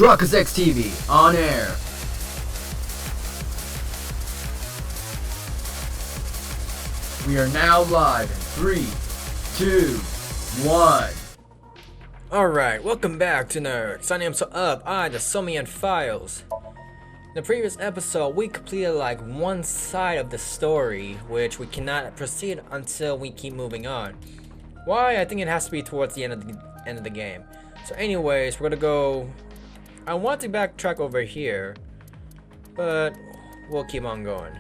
Truckers X TV on air. We are now live in 3, 2, 1. Alright, welcome back to Nerd. Somnium the Somnium files. In the previous episode, we completed like one side of the story, which we cannot proceed until we keep moving on. Why? I think it has to be towards the end of the game. So anyways, we're gonna go. I want to backtrack over here, but we'll keep on going.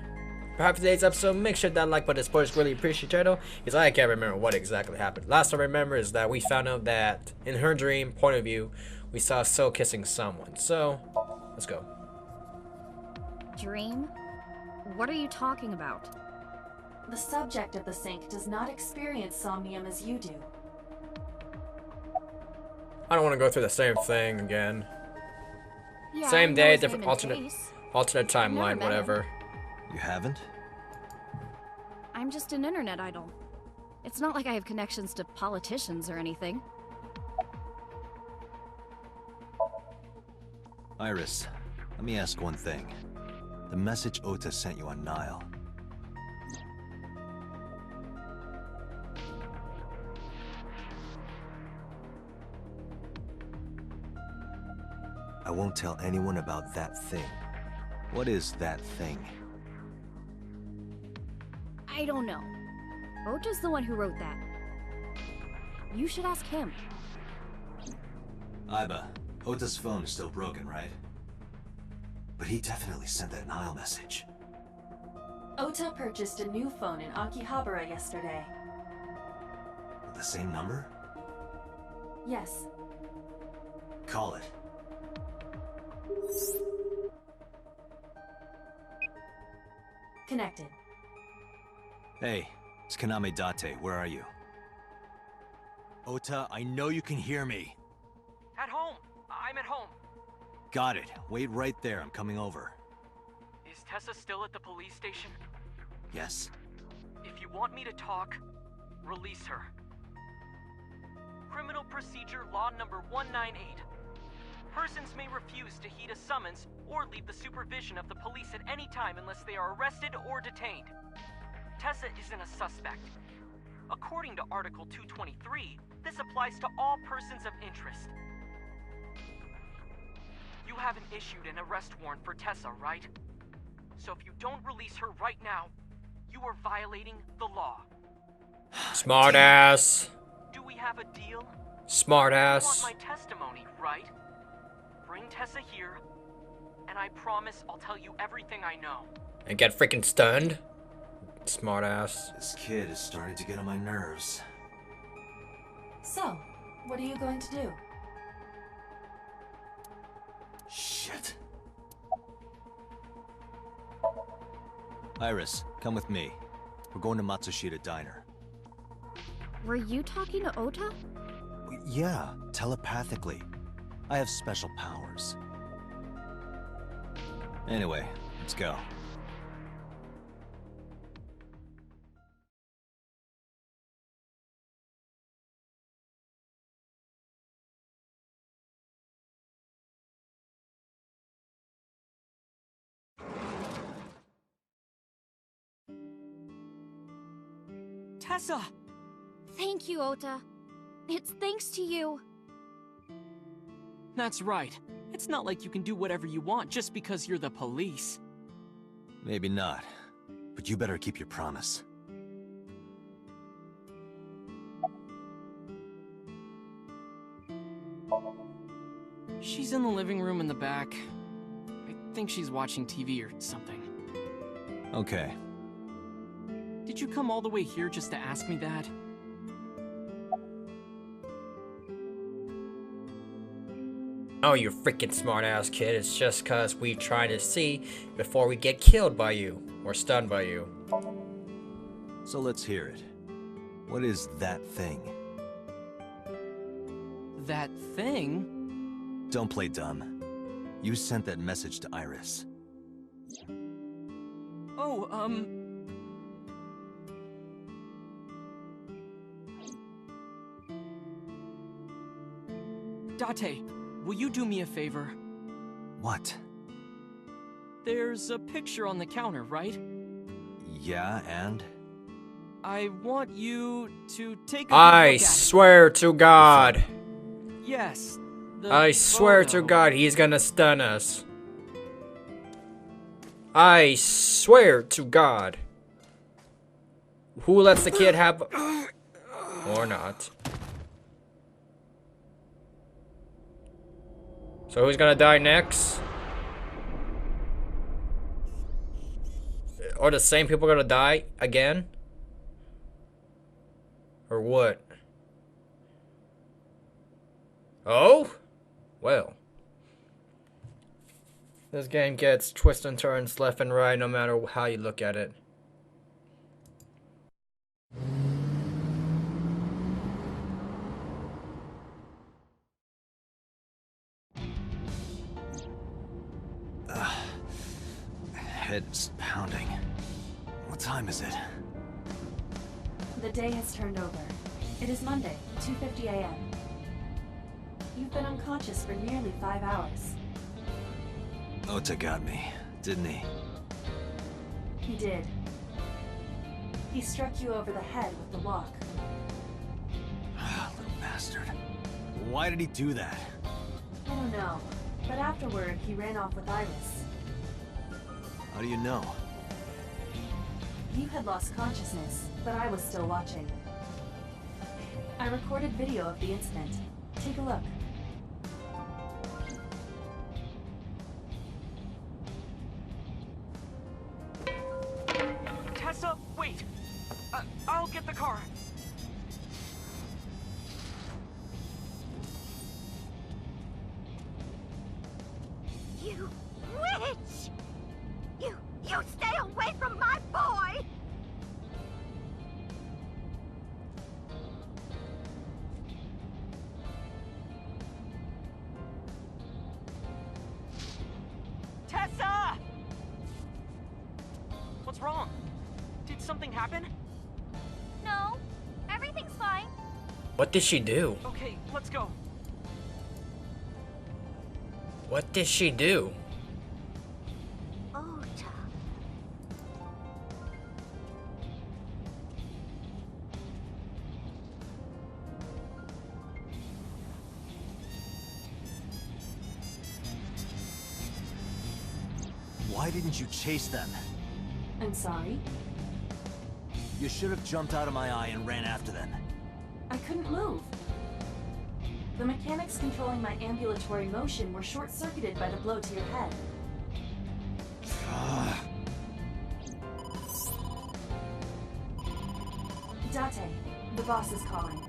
Perhaps today's episode, make sure that like button is really appreciate channel, because I can't remember what exactly happened. Last I remember is that we found out that in her dream point of view, we saw So kissing someone. So let's go. Dream? What are you talking about? The subject of the sync does not experience somnium as you do. I don't want to go through the same thing again. Yeah, Same I know day, his different name and alternate face. timeline, met whatever. You haven't? I'm just an internet idol. It's not like I have connections to politicians or anything. Iris, let me ask one thing. The message Ota sent you on Nile. I won't tell anyone about that thing. What is that thing? I don't know. Ota's the one who wrote that. You should ask him. Iba, Ota's phone is still broken, right? But he definitely sent that Nile message. Ota purchased a new phone in Akihabara yesterday. With the same number? Yes. Call it. Connected. Hey, it's Kaname Date. Where are you? Ota, I know you can hear me. At home. I'm at home. Got it. Wait right there. I'm coming over. Is Tessa still at the police station? Yes. If you want me to talk, release her. Criminal Procedure Law number 198. Persons may refuse to heed a summons or leave the supervision of the police at any time unless they are arrested or detained. Tessa isn't a suspect. According to Article 223, this applies to all persons of interest. You haven't issued an arrest warrant for Tessa, right? So if you don't release her right now, you are violating the law. Smart ass. Do we have a deal? Smart You ass. want my testimony, right? Bring Tessa here, and I promise I'll tell you everything I know. And get freaking stunned. Smart ass. This kid is starting to get on my nerves. So, what are you going to do? Shit. Iris, come with me. We're going to Matsushita Diner. Were you talking to Ota? Yeah, telepathically. I have special powers. Anyway, let's go. Tessa! Thank you, Ota. It's thanks to you. That's right. It's not like you can do whatever you want just because you're the police. Maybe not, but you better keep your promise. She's in the living room in the back. I think she's watching TV or something. Okay. Did you come all the way here just to ask me that? Oh, you freaking smart ass kid. It's just cause we try to see before we get killed by you or stunned by you. So let's hear it. What is that thing? That thing? Don't play dumb. You sent that message to Iris. Oh, Date, will you do me a favor? What? There's a picture on the counter, right? Yeah, and? I want you to take a good I look at swear to God. it. Yes. the I swear to photo. God, he's gonna stun us. I swear to God. Who lets the kid have... Or not. So who's gonna die next? Are the same people gonna die again? Or what? Oh? Well. This game gets twists and turns left and right no matter how you look at it. Head's pounding. What time is it? The day has turned over. It is Monday, 2:50 a.m. You've been unconscious for nearly 5 hours. Ota got me, didn't he? He did. He struck you over the head with the walk. Little bastard. Why did he do that? I don't know, but afterward he ran off with Iris. How do you know? You had lost consciousness, but I was still watching. I recorded video of the incident. Take a look. Tessa, wait! I'll get the car. You witch! You stay away from my boy! Tessa! What's wrong? Did something happen? No, everything's fine. What did she do? Okay, let's go. What did she do? Ota. Why didn't you chase them? I'm sorry. You should have jumped out of my eye and ran after them. I couldn't move. The mechanics controlling my ambulatory motion were short-circuited by the blow to your head. Date, the boss is calling.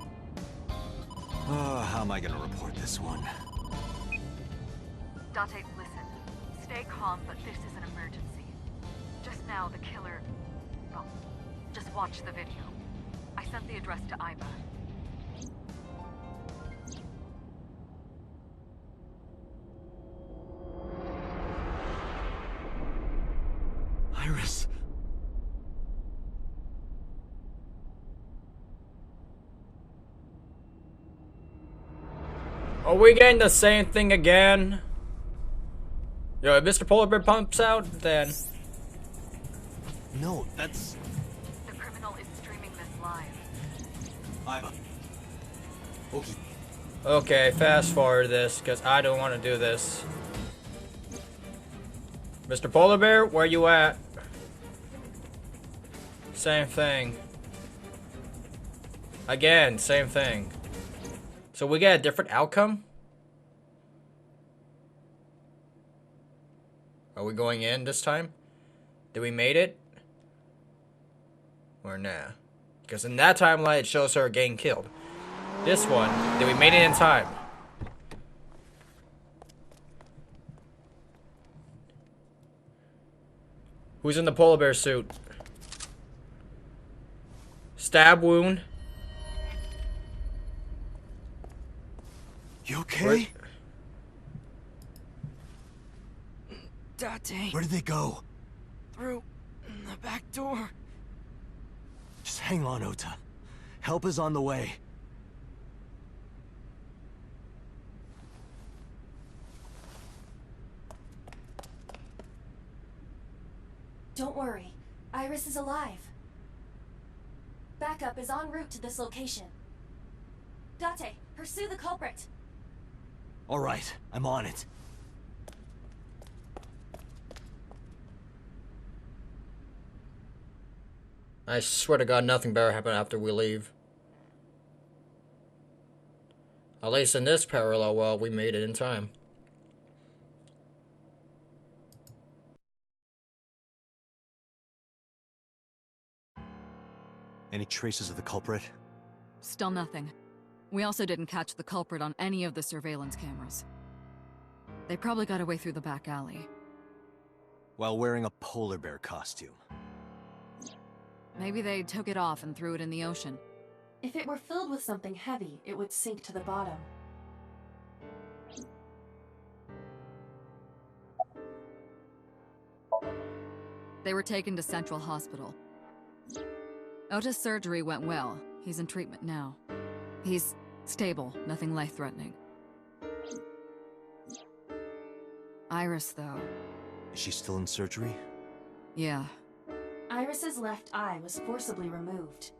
Oh, how am I gonna report this one? Date, listen. Stay calm, but this is an emergency. Just now, the killer... Well, just watch the video. I sent the address to Iba. Iris. Are we getting the same thing again? Yo, if Mr. Polar Bear pumps out, then... No, that's... The criminal is streaming this live. Iba. Okay. Okay, fast forward this, because I don't want to do this. Mr. Polar Bear, where you at? Same thing. Again, same thing. So we get a different outcome? Are we going in this time? Did we made it? Or nah? Because in that timeline it shows her getting killed. This one, did we made it in time? Who's in the polar bear suit? Stab wound. You okay? Date, Where did they go? through the back door. Just hang on, Ota. Help is on the way. Don't worry. Iris is alive. Backup is en route to this location. Date, pursue the culprit. All right, I'm on it. I swear to God, nothing better happened after we leave. At least in this parallel world, we made it in time. Any traces of the culprit? Still nothing. We also didn't catch the culprit on any of the surveillance cameras. They probably got away through the back alley. While wearing a polar bear costume. Maybe they took it off and threw it in the ocean. If it were filled with something heavy, it would sink to the bottom. They were taken to Central Hospital. Ota's surgery went well. He's in treatment now. He's stable, nothing life-threatening. Iris, though. Is she still in surgery? Yeah. Iris's left eye was forcibly removed.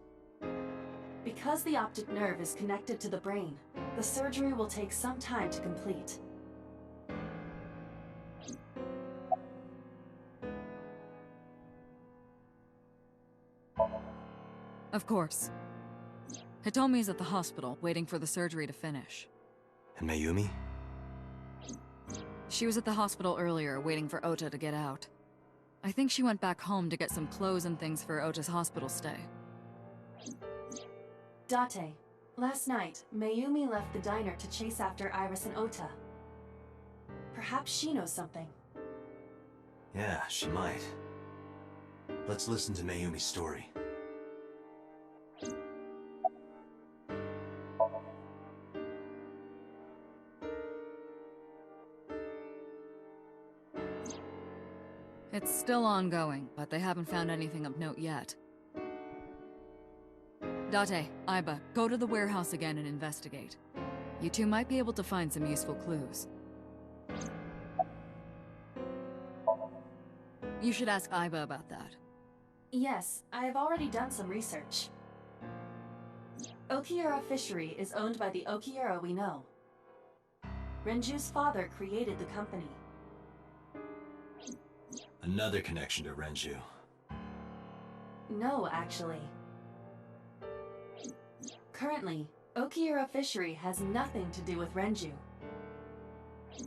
Because the optic nerve is connected to the brain, the surgery will take some time to complete. Of course. Hitomi's at the hospital, waiting for the surgery to finish. And Mayumi? She was at the hospital earlier, waiting for Ota to get out. I think she went back home to get some clothes and things for Ota's hospital stay. Date, last night, Mayumi left the diner to chase after Iris and Ota. Perhaps she knows something. Yeah, she might. Let's listen to Mayumi's story. It's still ongoing, but they haven't found anything of note yet. Date, Aiba, go to the warehouse again and investigate. You two might be able to find some useful clues. You should ask Aiba about that. Yes, I have already done some research. Okiura Fishery is owned by the Okiura we know. Renju's father created the company. Another connection to Renju. No, actually. Currently, Okiura Fishery has nothing to do with Renju.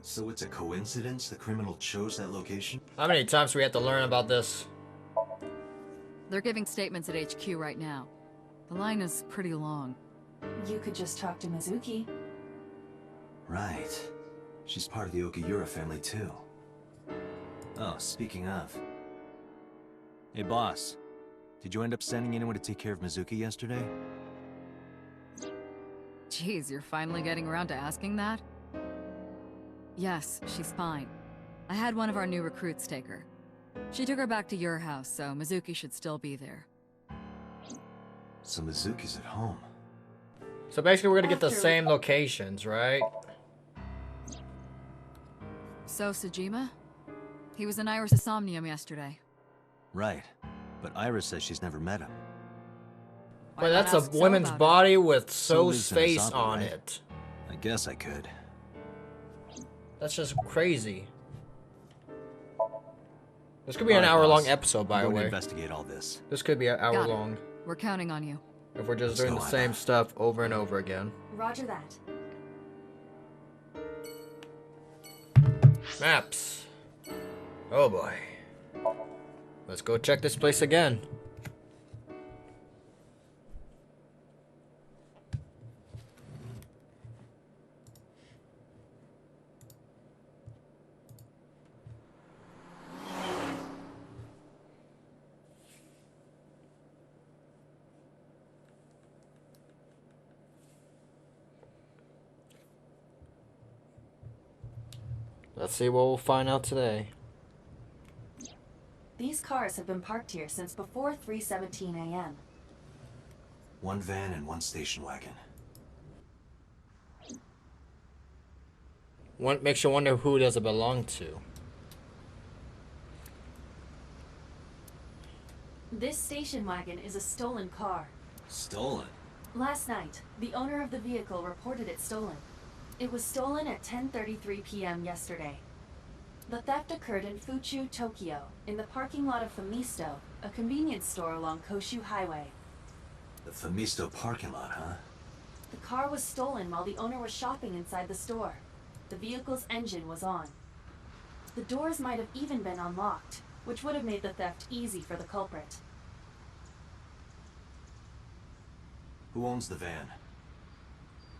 So it's a coincidence the criminal chose that location? How many times do we have to learn about this? They're giving statements at HQ right now. The line is pretty long. You could just talk to Mizuki. Right. She's part of the Okiura family too. Oh, speaking of. Hey boss, did you end up sending anyone to take care of Mizuki yesterday? Jeez, you're finally getting around to asking that? Yes, she's fine. I had one of our new recruits take her. She took her back to your house, so Mizuki should still be there. So Mizuki's at home. So basically we're gonna get the same locations, right? So, Sejima? He was in Iris' Somnium yesterday. Right. But Iris says she's never met him. But that's a woman's body with So's lives in face Asaba, on right? it. I guess I could. That's just crazy. This could be All an right, hour-long boss. episode, by I'm the going to way. investigate all this. This could be an Got it. hour-long We're counting on you. if we're just Let's doing go, the Aiba. same stuff over and over again. Roger that. Maps. Oh boy. Let's go check this place again. Let's see what we'll find out today. These cars have been parked here since before 3:17 a.m. One van and one station wagon. Makes you wonder who does it belong to. This station wagon is a stolen car. Stolen? Last night, the owner of the vehicle reported it stolen. It was stolen at 10:33 p.m. yesterday. The theft occurred in Fuchu, Tokyo, in the parking lot of Famisto, a convenience store along Koshu Highway. The Famisto parking lot, huh? The car was stolen while the owner was shopping inside the store. The vehicle's engine was on. The doors might have even been unlocked, which would have made the theft easy for the culprit. Who owns the van?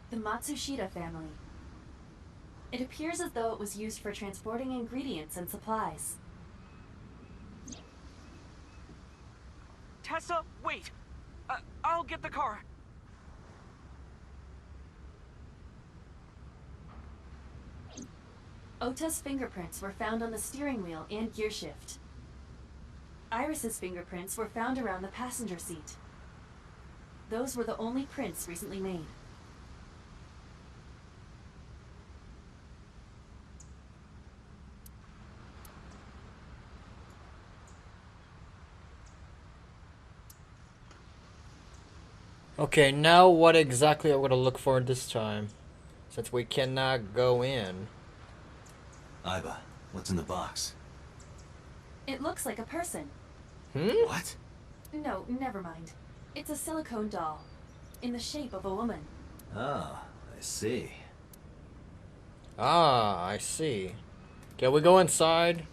The Matsushita family. It appears as though it was used for transporting ingredients and supplies. Tessa, wait! I'll get the car. Ota's fingerprints were found on the steering wheel and gearshift. Iris's fingerprints were found around the passenger seat. Those were the only prints recently made. Okay, now what exactly are we gonna look for this time? Since we cannot go in. Iba, what's in the box? It looks like a person. What? No, never mind. It's a silicone doll, in the shape of a woman. Oh, I see. Ah, I see. Can we go inside?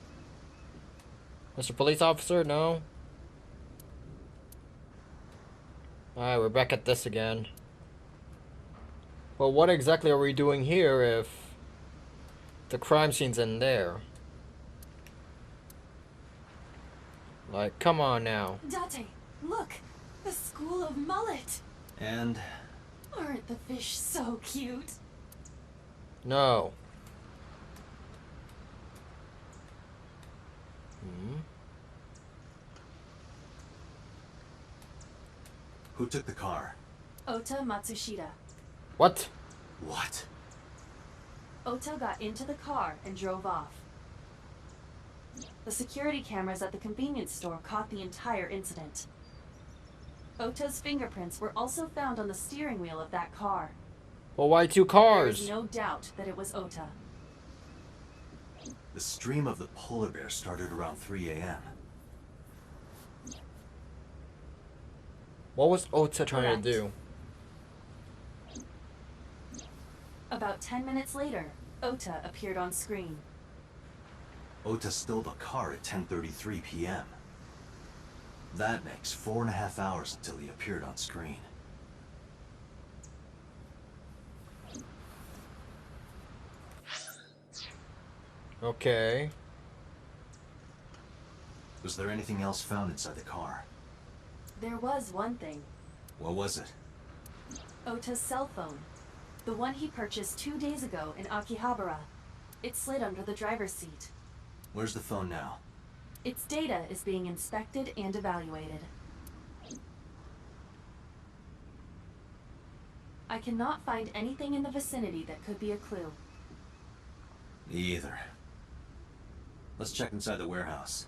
Mr. Police Officer? No? Alright, we're back at this again. Well, what exactly are we doing here if the crime scene's in there? Like, come on now. Date, look! The School of Mullet! And? Aren't the fish so cute? No. Who took the car? Ota Matsushita. What? What? Ota got into the car and drove off. The security cameras at the convenience store caught the entire incident. Ota's fingerprints were also found on the steering wheel of that car. Well, why two There cars? is no doubt that it was Ota. The stream of the polar bear started around 3 a.m. What was Ota trying Correct. to do? About 10 minutes later, Ota appeared on screen. Ota stole the car at 10:33 p.m. That makes 4.5 hours until he appeared on screen. Okay. Was there anything else found inside the car? There was one thing. What was it? Ota's cell phone. The one he purchased 2 days ago in Akihabara. It slid under the driver's seat. Where's the phone now? Its data is being inspected and evaluated. I cannot find anything in the vicinity that could be a clue. Me either. Let's check inside the warehouse.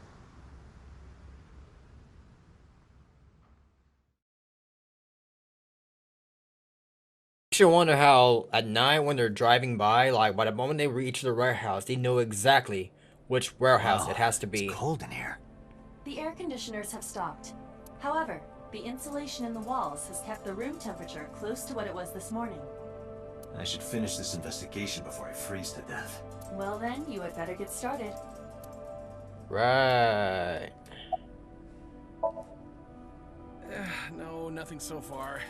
Makes you wonder how at night when they're driving by, like by the moment they reach the warehouse, they know exactly which warehouse it has to be. It's cold in here. The air conditioners have stopped. However, the insulation in the walls has kept the room temperature close to what it was this morning. I should finish this investigation before I freeze to death. Well then, you had better get started. Right. No, nothing so far.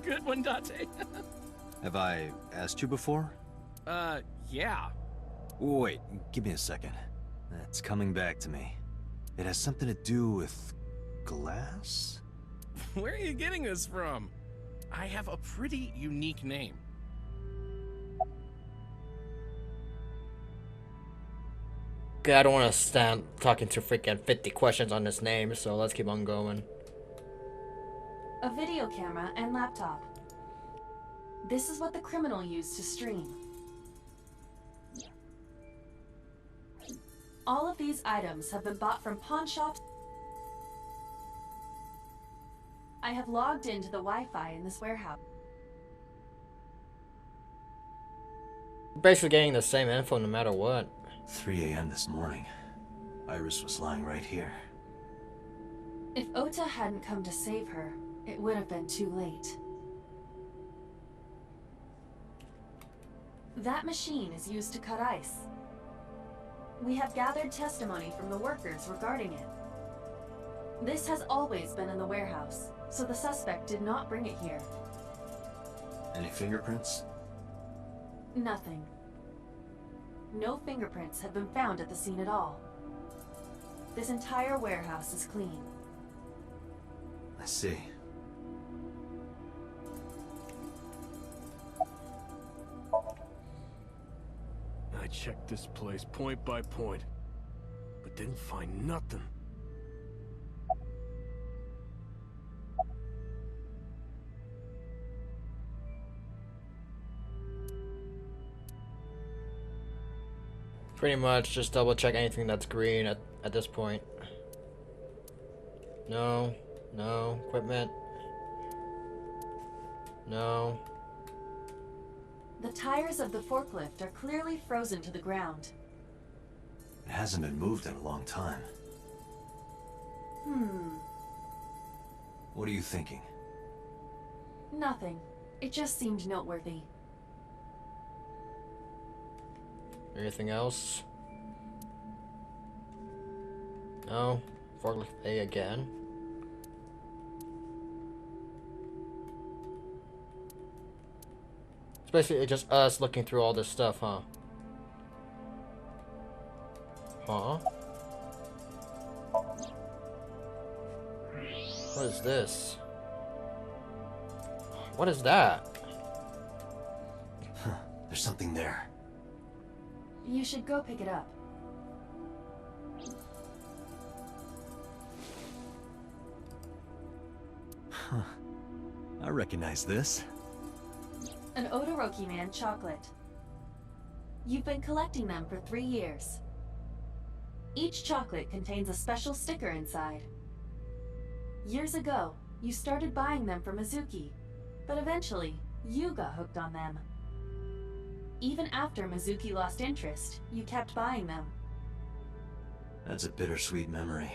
Good one, Date. Have I asked you before? Yeah. Wait, give me a second. It's coming back to me. It has something to do with glass? Where are you getting this from? I have a pretty unique name. Okay, I don't want to stand talking to freaking 50 questions on this name, so let's keep on going. A video camera and laptop. This is what the criminal used to stream. All of these items have been bought from pawn shops. I have logged into the Wi-Fi in this warehouse. Basically getting the same info no matter what. 3 a.m. this morning. Iris was lying right here. If Ota hadn't come to save her, it would have been too late. That machine is used to cut ice. We have gathered testimony from the workers regarding it. This has always been in the warehouse, so the suspect did not bring it here. Any fingerprints? Nothing. No fingerprints have been found at the scene at all. This entire warehouse is clean. I see. I checked this place point by point, but didn't find nothing. Pretty much just double check anything that's green at this point. No, no, equipment. No. The tires of the forklift are clearly frozen to the ground. It hasn't been moved in a long time. What are you thinking? Nothing. It just seemed noteworthy. Anything else? No. Forklift A again. It's basically just us looking through all this stuff, huh? Huh? What is this? What is that? Huh, there's something there. You should go pick it up. Huh. I recognize this. An Odoroki Man chocolate. You've been collecting them for 3 years. Each chocolate contains a special sticker inside. Years ago, you started buying them for Mizuki, but eventually, you got hooked on them. Even after Mizuki lost interest, you kept buying them. That's a bittersweet memory.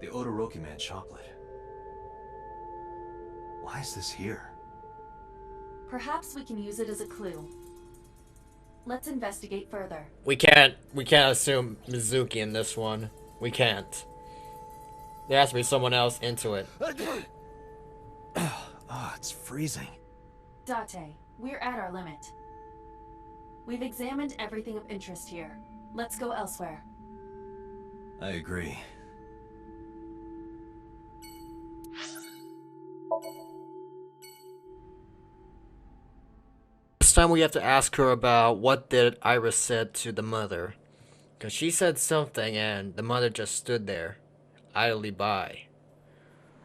The Odoroki Man chocolate. Why is this here? Perhaps we can use it as a clue. Let's investigate further. We can't assume Mizuki in this one. We can't. There has to be someone else into it. Oh, it's freezing. Date, we're at our limit. We've examined everything of interest here. Let's go elsewhere. I agree. This time we have to ask her about what did Iris said to the mother. Because she said something and the mother just stood there, idly by.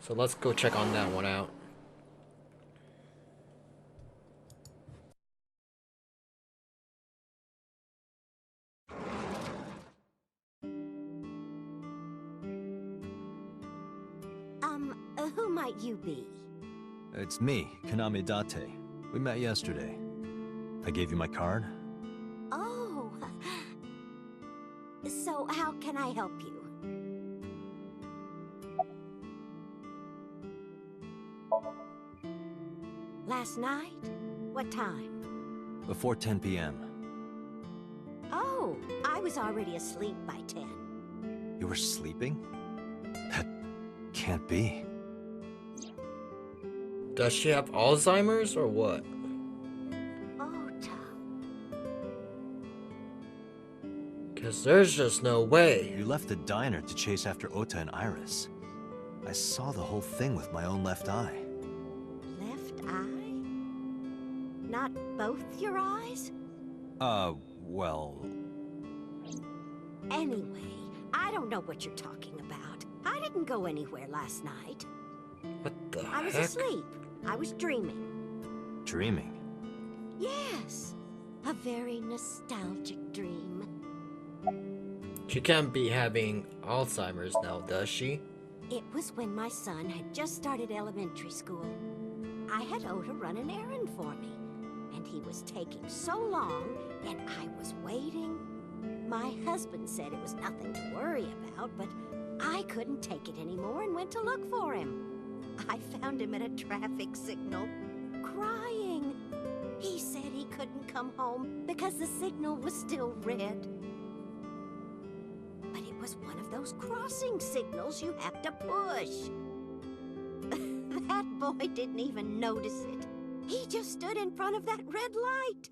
So let's go check on that one out. Who might you be? It's me, Kaname Date. We met yesterday. I gave you my card. Oh. So how can I help you? Last night? What time? Before 10 p.m. Oh, I was already asleep by 10. You were sleeping? That can't be. Does she have Alzheimer's or what? Ota. Because there's just no way. You left the diner to chase after Ota and Iris. I saw the whole thing with my own left eye. Left eye? Not both your eyes? Well... Anyway, I don't know what you're talking about. I didn't go anywhere last night. What the I was heck? asleep. I was dreaming. Dreaming? Yes, a very nostalgic dream. She can't be having Alzheimer's now, does she? It was when my son had just started elementary school. I had Ota run an errand for me, and he was taking so long, and I was waiting. My husband said it was nothing to worry about, but I couldn't take it anymore and went to look for him. I found him at a traffic signal, crying. He said he couldn't come home because the signal was still red. But it was one of those crossing signals you have to push. That boy didn't even notice it. He just stood in front of that red light.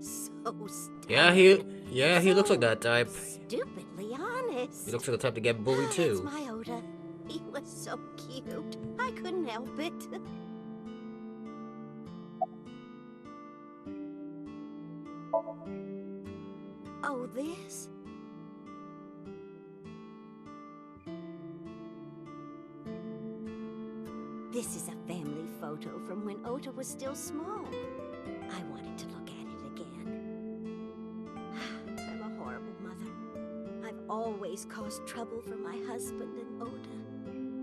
So stubborn. Yeah, he looks like that type. Stupidly honest. He looks like the type to get bullied too. That's my Ota. He was so cute. I couldn't help it. Oh, this? This is a family photo from when Ota was still small. I wanted to look at it again. I'm a horrible mother. I've always caused trouble for my husband and Ota.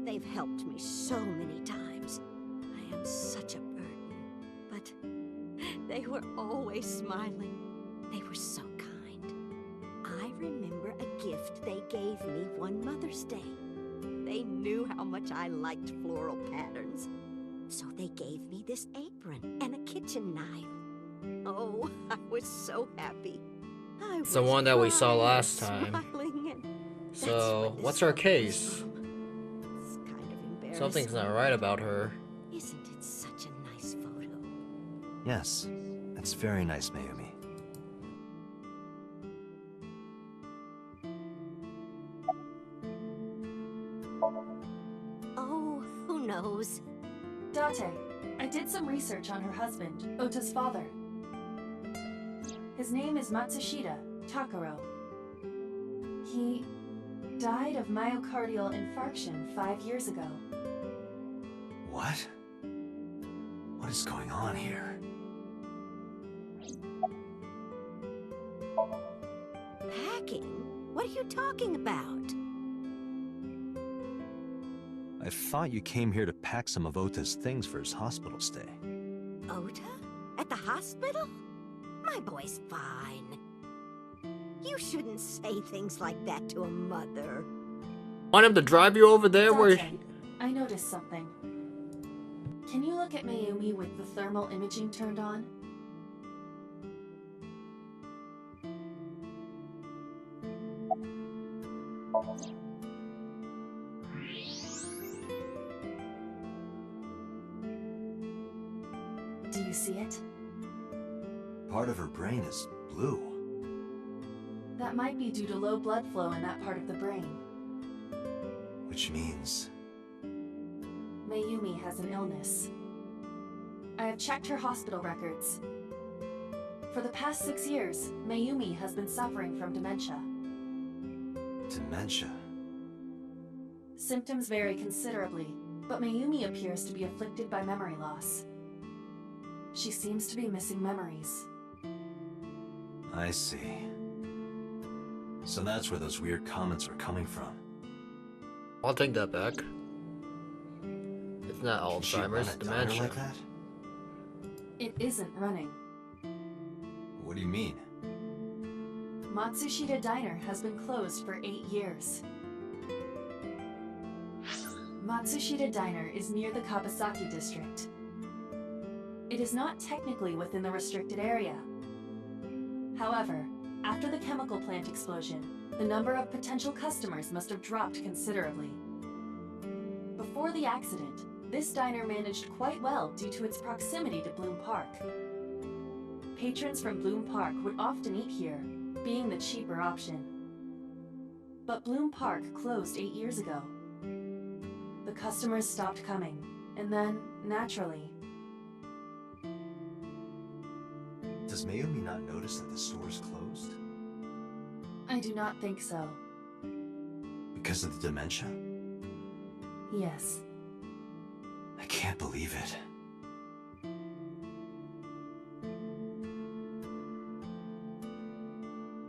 They've helped me so many times. I am such a burden. But they were always smiling. They were so kind. I remember a gift they gave me one Mother's Day. They knew how much I liked floral patterns. So they gave me this apron and a kitchen knife. Oh, I was so happy. It's the one that we saw last time. Smiling, So, what's her case? It's kind of embarrassing. Something's not right about her. Isn't it such a nice photo? Yes, it's very nice, Mayumi. Oh, who knows? Date, I did some research on her husband, Ota's father. His name is Matsushita Takaro. He died of myocardial infarction 5 years ago. What? What is going on here? Packing? What are you talking about? I thought you came here to pack some of Ota's things for his hospital stay. Ota? At the hospital? My boy's fine. You shouldn't say things like that to a mother. Want him to drive you over there where... Date, I noticed something. Can you look at Mayumi with the thermal imaging turned on? Do you see it? Part of her brain is blue. That might be due to low blood flow in that part of the brain. Which means... Mayumi has an illness. I have checked her hospital records. For the past 6 years, Mayumi has been suffering from dementia. Dementia? Symptoms vary considerably, but Mayumi appears to be afflicted by memory loss. She seems to be missing memories. I see. So that's where those weird comments were coming from. I'll take that back. It's not Can she run Alzheimer's, a diner dementia. like that? It isn't running. What do you mean? Matsushita Diner has been closed for 8 years. Matsushita Diner is near the Kabasaki district. It is not technically within the restricted area. However, after the chemical plant explosion, the number of potential customers must have dropped considerably. Before the accident, this diner managed quite well due to its proximity to Bloom Park. Patrons from Bloom Park would often eat here, being the cheaper option. But Bloom Park closed 8 years ago. The customers stopped coming, and then, naturally... Does Mayumi not notice that the store's closed? I do not think so. Because of the dementia? Yes. I can't believe it.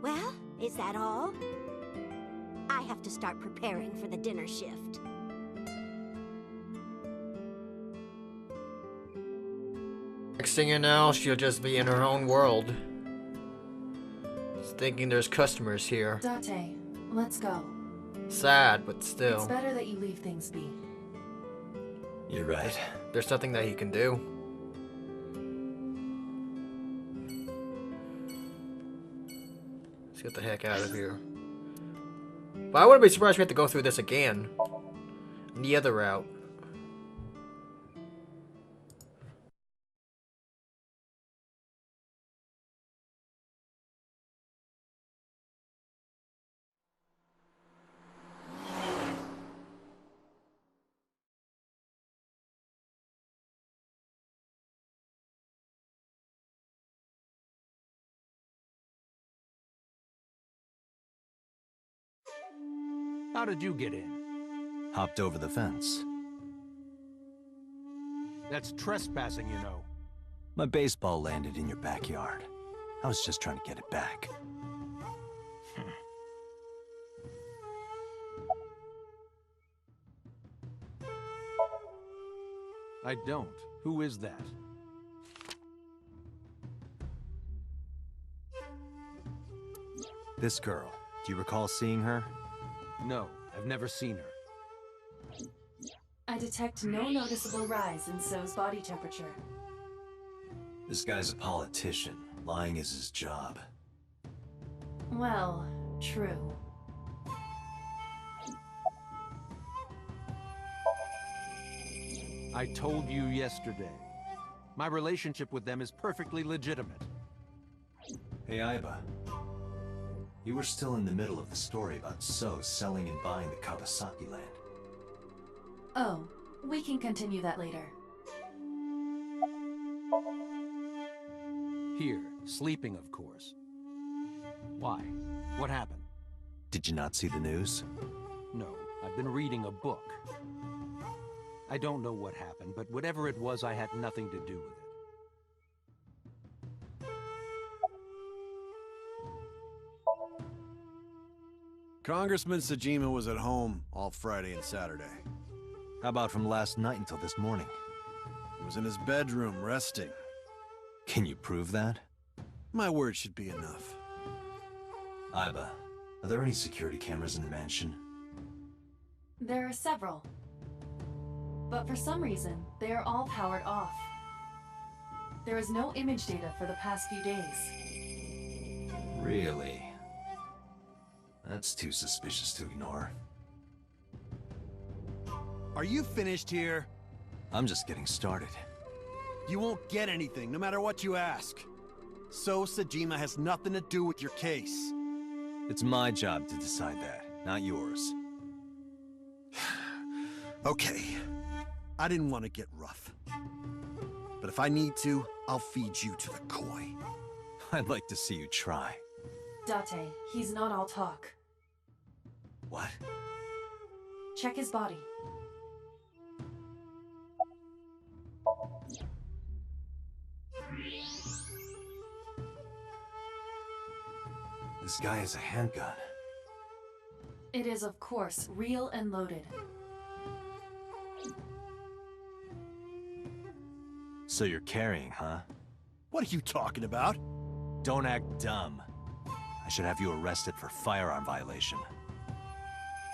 Well, is that all? I have to start preparing for the dinner shift. Next thing you know, she'll just be in her own world. Just thinking there's customers here. Date, let's go. Sad, but It's still. better that you leave things be. You're right. There's nothing that he can do. Let's get the heck out of here. But I wouldn't be surprised if we have to go through this again. On the other route. How did you get in? Hopped over the fence. That's trespassing, you know. My baseball landed in your backyard. I was just trying to get it back. I don't. Who is that? This girl, do you recall seeing her? No, I've never seen her. I detect no noticeable rise in So's body temperature. This guy's a politician. Lying is his job. Well, true. I told you yesterday. My relationship with them is perfectly legitimate. Hey, Aiba. You were still in the middle of the story about So selling and buying the Kawasaki land. Oh, we can continue that later. Here, sleeping, of course. Why? What happened? Did you not see the news? No, I've been reading a book. I don't know what happened, but whatever it was, I had nothing to do with it. Congressman Sajima was at home all Friday and Saturday. How about from last night until this morning? He was in his bedroom, resting. Can you prove that? My word should be enough. Aiba, are there any security cameras in the mansion? There are several. But for some reason, they are all powered off. There is no image data for the past few days. Really? That's too suspicious to ignore. Are you finished here? I'm just getting started. You won't get anything, no matter what you ask. So Sajima has nothing to do with your case. It's my job to decide that, not yours. Okay. I didn't want to get rough. But if I need to, I'll feed you to the koi. I'd like to see you try. Date, he's not all talk. What? Check his body. This guy has a handgun. It is, of course, real and loaded. So you're carrying, huh? What are you talking about? Don't act dumb. I should have you arrested for firearm violation.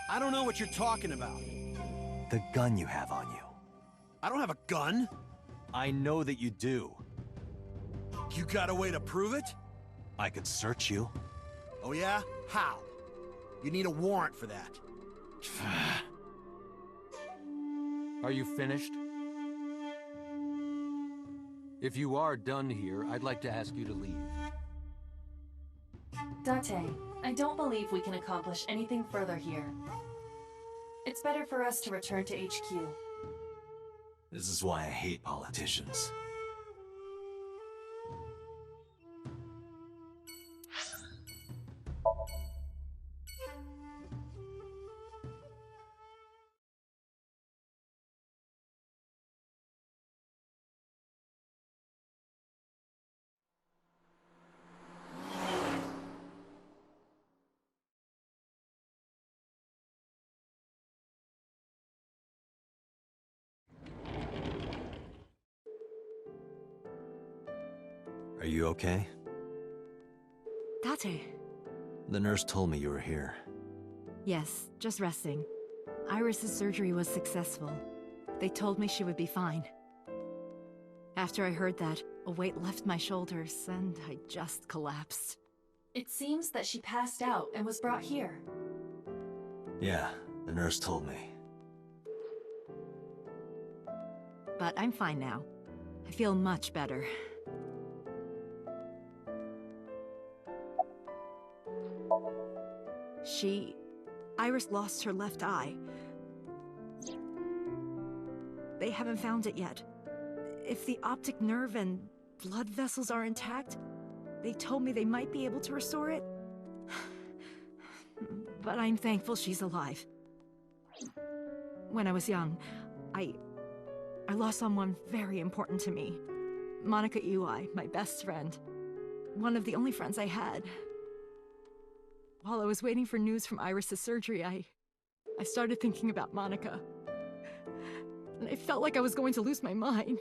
I don't know what you're talking about. The gun you have on you. I don't have a gun. I know that you do. You got a way to prove it? I could search you. Oh yeah? How? You need a warrant for that. Are you finished? If you are done here, I'd like to ask you to leave. Date, I don't believe we can accomplish anything further here. It's better for us to return to HQ. This is why I hate politicians. Are you okay? Tate. The nurse told me you were here. Yes, just resting. Iris's surgery was successful. They told me she would be fine. After I heard that, a weight left my shoulders, and I just collapsed. It seems that she passed out and was brought here. Yeah, the nurse told me. But I'm fine now. I feel much better. Iris lost her left eye. They haven't found it yet. If the optic nerve and blood vessels are intact, they told me they might be able to restore it. But I'm thankful she's alive. When I was young, I lost someone very important to me. Monica UI, my best friend. One of the only friends I had. While I was waiting for news from Iris's surgery, I started thinking about Monica. And I felt like I was going to lose my mind.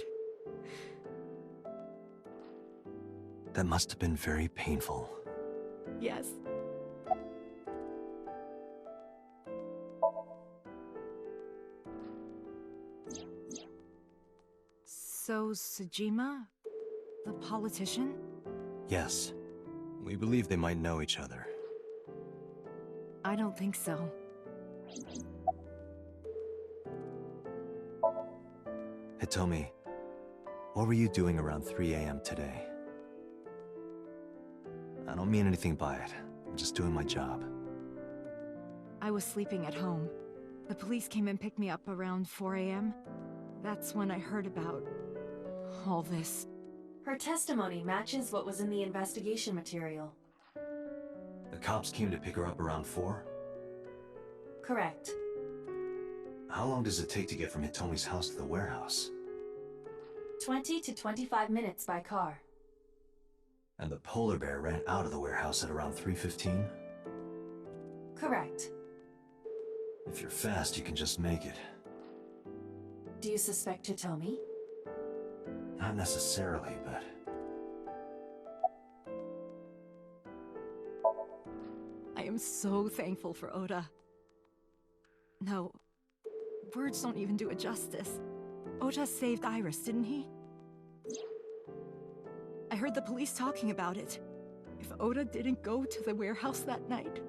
That must have been very painful. Yes. So, Sejima? The politician? Yes. We believe they might know each other. I don't think so. Hitomi, what were you doing around 3 a.m. today? I don't mean anything by it. I'm just doing my job. I was sleeping at home. The police came and picked me up around 4 a.m. That's when I heard about all this. Her testimony matches what was in the investigation material. The cops came to pick her up around 4? Correct. How long does it take to get from Hitomi's house to the warehouse? 20 to 25 minutes by car. And the polar bear ran out of the warehouse at around 3:15? Correct. If you're fast, you can just make it. Do you suspect Hitomi? Not necessarily, but... I am so thankful for Oda. No, words don't even do it justice. Oda saved Iris, didn't he? I heard the police talking about it. If Oda didn't go to the warehouse that night,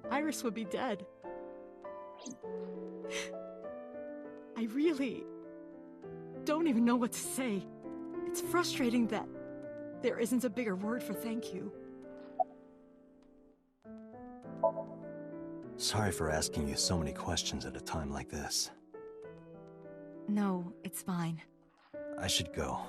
Iris would be dead. I really don't even know what to say. It's frustrating that there isn't a bigger word for thank you. Sorry for asking you so many questions at a time like this. No, it's fine. I should go.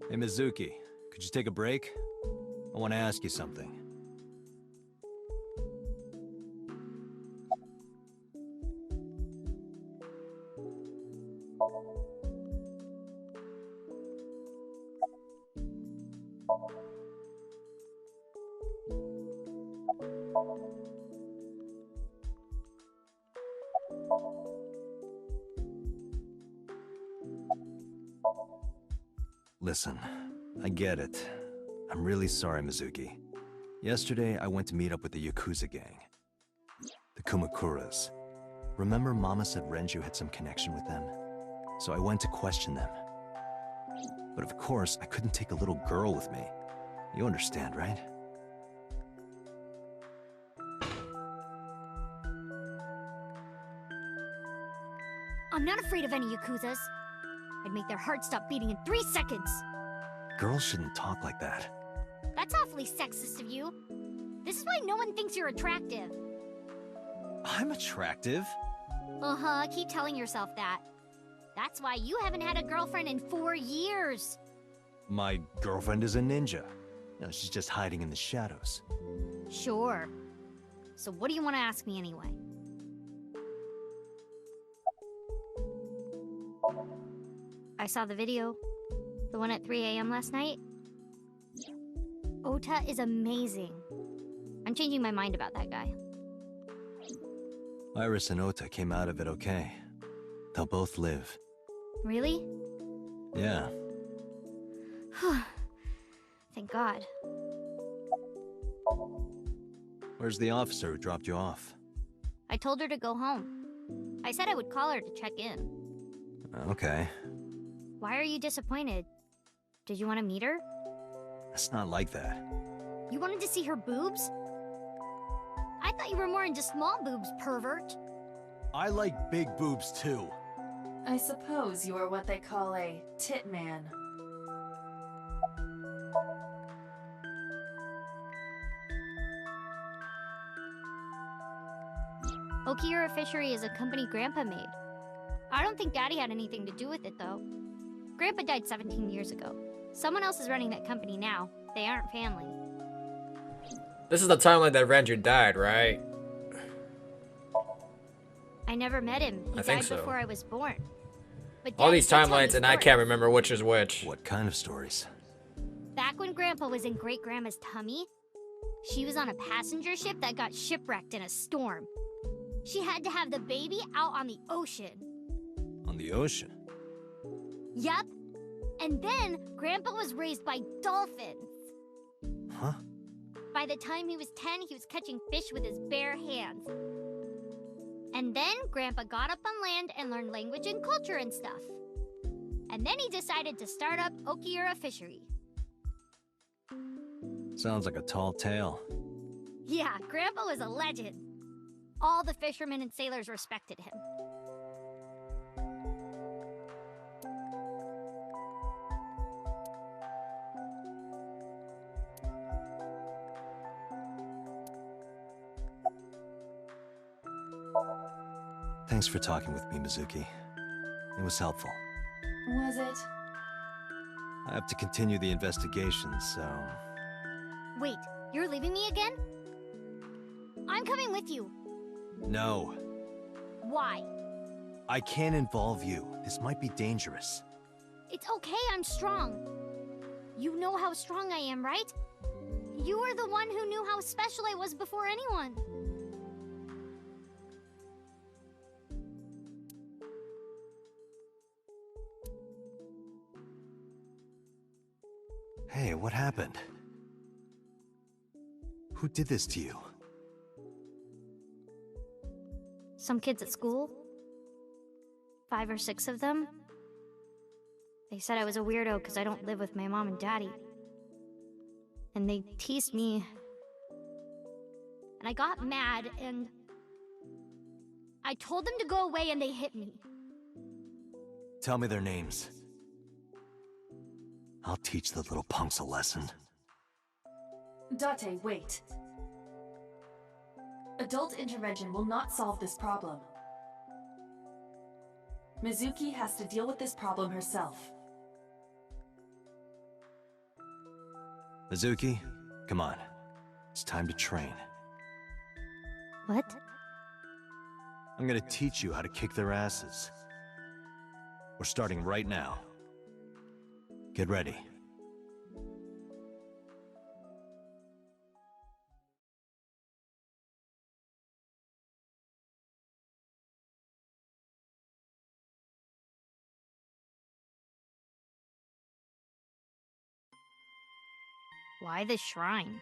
Hey, Mizuki, could you take a break? I want to ask you something. Listen, I get it. I'm really sorry, Mizuki. Yesterday, I went to meet up with the Yakuza gang. The Kumakuras. Remember Mama said Renju had some connection with them? So I went to question them. But of course, I couldn't take a little girl with me. You understand, right? I'm not afraid of any Yakuzas. I'd make their hearts stop beating in 3 seconds. Girls shouldn't talk like that. That's awfully sexist of you. This is why no one thinks you're attractive. I'm attractive. Uh-huh, keep telling yourself that. That's why you haven't had a girlfriend in 4 years. My girlfriend is a ninja. You know, she's just hiding in the shadows. Sure. So what do you want to ask me anyway? I saw the video. The one at 3 a.m. last night. Ota is amazing. I'm changing my mind about that guy. Iris and Ota came out of it okay. They'll both live. Really? Yeah. Thank God. Where's the officer who dropped you off? I told her to go home. I said I would call her to check in. Okay. Why are you disappointed? Did you want to meet her? It's not like that. You wanted to see her boobs? I thought you were more into small boobs, pervert. I like big boobs too. I suppose you are what they call a tit man. Okiura Fishery is a company Grandpa made. I don't think Daddy had anything to do with it, though. Grandpa died 17 years ago. Someone else is running that company now. They aren't family. This is the timeline that Ranger died, right? I never met him. He I think died so. before I was born. But All Daddy these did tell me timelines, and I stories. can't remember which is which. What kind of stories? Back when Grandpa was in Great-Grandma's tummy, she was on a passenger ship that got shipwrecked in a storm. She had to have the baby out on the ocean. On the ocean? Yup. And then Grandpa was raised by dolphins. Huh? By the time he was 10, he was catching fish with his bare hands. And then Grandpa got up on land and learned language and culture and stuff. And then he decided to start up Okiura Fishery. Sounds like a tall tale. Yeah, Grandpa was a legend. All the fishermen and sailors respected him. Thanks for talking with me, Mizuki. It was helpful. Was it? I have to continue the investigation, so... Wait, you're leaving me again? I'm coming with you. No. Why? I can't involve you. This might be dangerous. It's okay, I'm strong. You know how strong I am, right? You were the one who knew how special I was before anyone. Hey, what happened? Who did this to you? Some kids at school. 5 or 6 of them. They said I was a weirdo because I don't live with my mom and daddy. And they teased me. And I got mad and... I told them to go away and they hit me. Tell me their names. I'll teach the little punks a lesson. Date, wait. Adult intervention will not solve this problem. Mizuki has to deal with this problem herself. Mizuki, come on. It's time to train. What? I'm gonna teach you how to kick their asses. We're starting right now. Get ready. Why the shrine?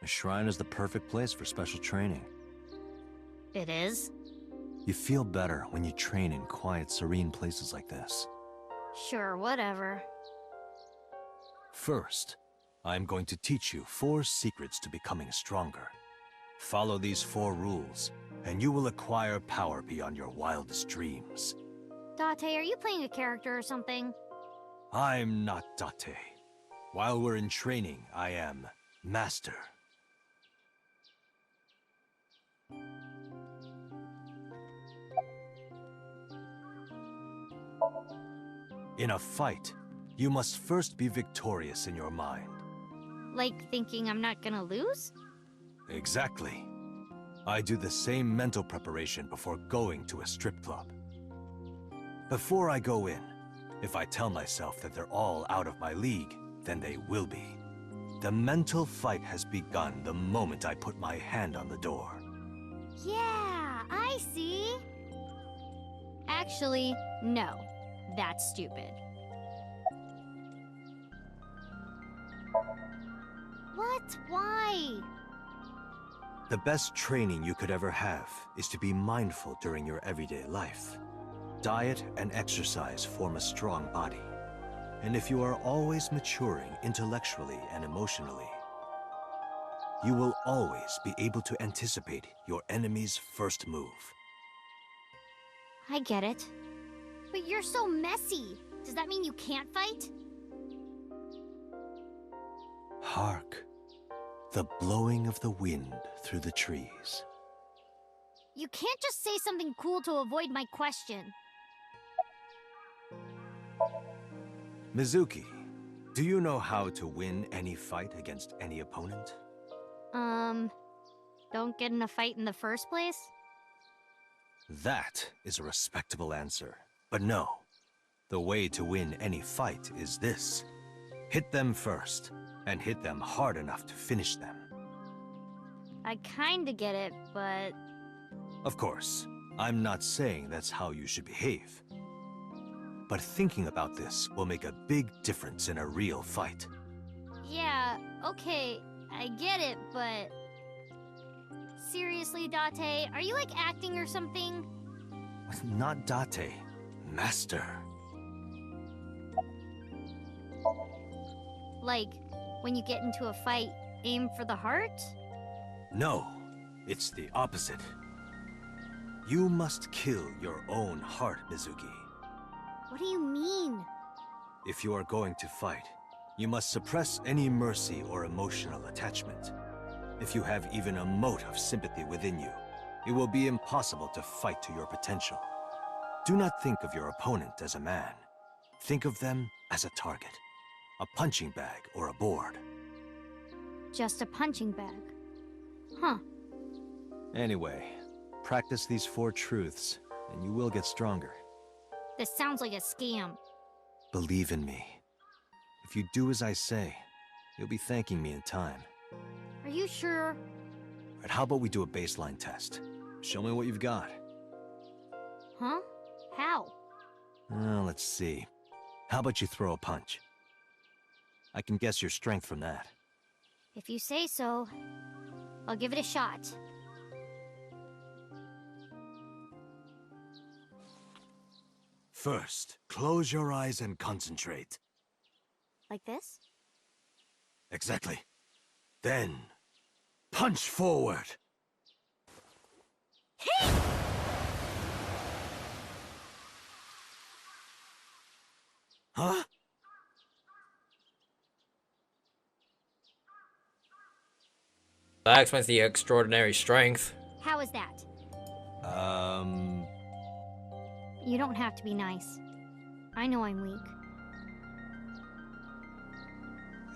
The shrine is the perfect place for special training. It is? You feel better when you train in quiet, serene places like this. Sure, whatever. First, I'm going to teach you 4 secrets to becoming stronger. Follow these 4 rules, and you will acquire power beyond your wildest dreams. Date, are you playing a character or something? I'm not Date. While we're in training, I am Master. In a fight, You must first be victorious in your mind. Like thinking I'm not gonna lose? Exactly. I do the same mental preparation before going to a strip club. Before I go in, if I tell myself that they're all out of my league, then they will be. The mental fight has begun the moment I put my hand on the door. Yeah, I see. Actually, no. That's stupid. What? Why? The best training you could ever have is to be mindful during your everyday life. Diet and exercise form a strong body. And if you are always maturing intellectually and emotionally, you will always be able to anticipate your enemy's first move. I get it. But you're so messy. Does that mean you can't fight? Hark, the blowing of the wind through the trees. You can't just say something cool to avoid my question. Mizuki, do you know how to win any fight against any opponent? Don't get in a fight in the first place? That is a respectable answer. But no, the way to win any fight is this. Hit them first, and hit them hard enough to finish them. I kinda get it, but... Of course, I'm not saying that's how you should behave. But thinking about this will make a big difference in a real fight. Yeah, okay, I get it, but... Seriously, Date, are you like acting or something? Not Date, Master. Like, when you get into a fight, aim for the heart? No, it's the opposite. You must kill your own heart, Mizuki. What do you mean? If you are going to fight, you must suppress any mercy or emotional attachment. If you have even a mote of sympathy within you, it will be impossible to fight to your potential. Do not think of your opponent as a man. Think of them as a target, a punching bag or a board. Just a punching bag. Huh. Anyway, practice these 4 truths, and you will get stronger. This sounds like a scam. Believe in me. If you do as I say, you'll be thanking me in time. Are you sure? Right, how about we do a baseline test? Show me what you've got. Huh? How? Let's see. How about you throw a punch? I can guess your strength from that. If you say so, I'll give it a shot. First, close your eyes and concentrate. Like this? Exactly. Then, punch forward. Hey! Huh? That explains the extraordinary strength. How is that? You don't have to be nice. I know I'm weak.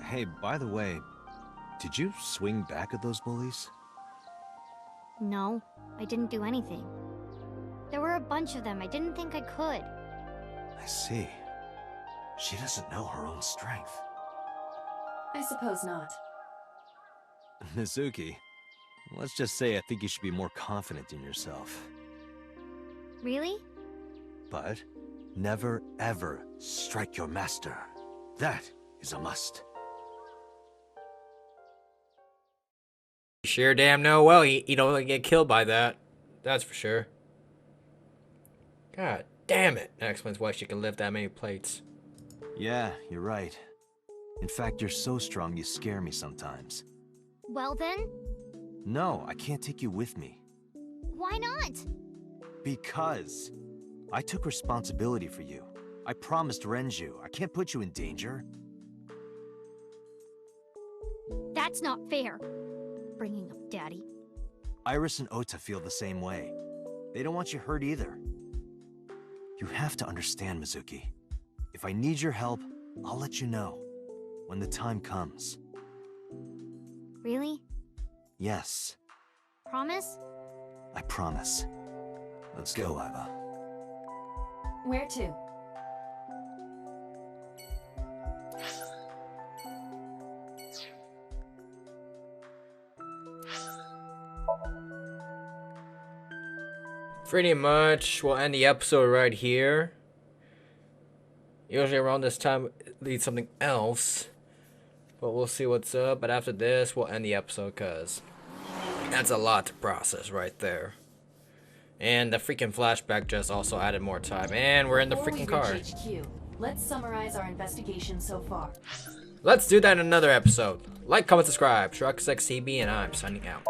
Hey, by the way, did you swing back at those bullies? No, I didn't do anything. There were a bunch of them. I didn't think I could. I see. She doesn't know her own strength. I suppose not. Mizuki, let's just say I think you should be more confident in yourself. Really? But never ever strike your master. That is a must. Sure damn know well you don't get killed by that. That's for sure. God damn it. That explains why she can lift that many plates. Yeah, you're right. In fact, you're so strong you scare me sometimes. Well then? No, I can't take you with me. Why not? Because I took responsibility for you. I promised Renju. I can't put you in danger. That's not fair. Bringing up Daddy. Iris and Ota feel the same way. They don't want you hurt either. You have to understand, Mizuki. If I need your help, I'll let you know when the time comes. Really? Yes, Promise? I promise. Let's go, Iva. Where to? Pretty much, we'll end the episode right here. Usually around this time, it leads something else. But we'll see what's up. But after this, we'll end the episode because that's a lot to process right there. And the freaking flashback just also added more time. And we're in the freaking car. HQ, let's summarize our investigation so far. Let's do that in another episode. Like, comment, subscribe. ShrugXXTV, and I'm signing out.